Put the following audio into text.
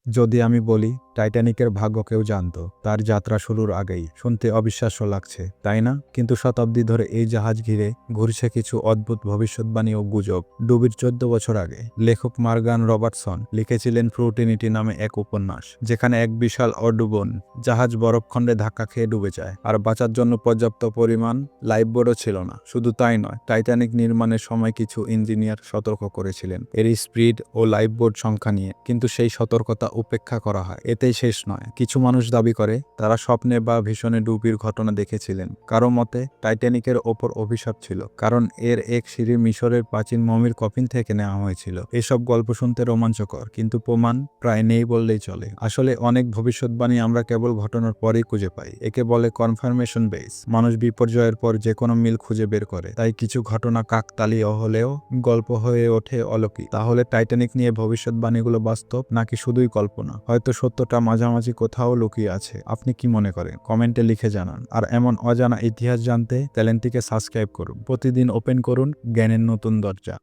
যদি আমি বলি টাইটানিকের ভাগ্য কেউ জানতো তার যাত্রা শুরুর আগেই, শুনতে অবিশ্বাস্য লাগছে তাই না? কিন্তু শতাব্দী ধরে এই জাহাজ ঘিরে ঘুরছে কিছু অদ্ভুত ভবিষ্যৎবাণী ও গুজব। ডুবির 14 বছর আগে লেখক মর্গান রবার্টসন লিখেছিলেন ফ্রুটিনিটি নামে এক উপন্যাস, যেখানে এক বিশাল অডুবন জাহাজ বরফখণ্ডে ধাক্কা খেয়ে ডুবে যায়, আর বাঁচার জন্য পর্যাপ্ত পরিমাণ লাইফবোটও ছিল না। শুধু তাই নয়, টাইটানিক নির্মাণের সময় কিছু ইঞ্জিনিয়ার সতর্ক করেছিলেন এর স্পিড ও লাইফবোট সংখ্যা নিয়ে, কিন্তু সেই সতর্কতা উপেক্ষা করা হয়। এতেই শেষ নয়, কিছু মানুষ দাবি করে তারা স্বপ্নে বা ভীষণে ডুবির ঘটনা দেখেছিলেন। কারো মতে টাইটানিকের ওপর অভিশাপ ছিল, কারণ এর এক সিঁড়ি মিশরের প্রাচীন মমির কফিন থেকে নেওয়া হয়েছিল। এসব গল্প শুনতে রোমাঞ্চকর, কিন্তু প্রমাণ প্রায় নেই বললেই চলে। আসলে অনেক ভবিষ্যৎবাণী আমরা কেবল ঘটনার পরেই খুঁজে পাই। একে বলে কনফার্মেশন বেস। মানুষ বিপর্যয়ের পর যে কোনো মিল খুঁজে বের করে। তাই কিছু ঘটনা কাকতালীয় হলেও গল্প হয়ে ওঠে অলৌকিক। তাহলে টাইটানিক নিয়ে ভবিষ্যৎবাণীগুলো বাস্তব নাকি শুধুই কল্পনা? হয়তো সত্যটা মাঝামাঝি কোথাও লুকিয়ে আছে। আপনি কি মনে করেন? কমেন্টে লিখে জানান। আর এমন অজানা ইতিহাস জানতে চ্যানেলটিকে সাবস্ক্রাইব করুন। প্রতিদিন ওপেন করুন জ্ঞানের নতুন দরজা।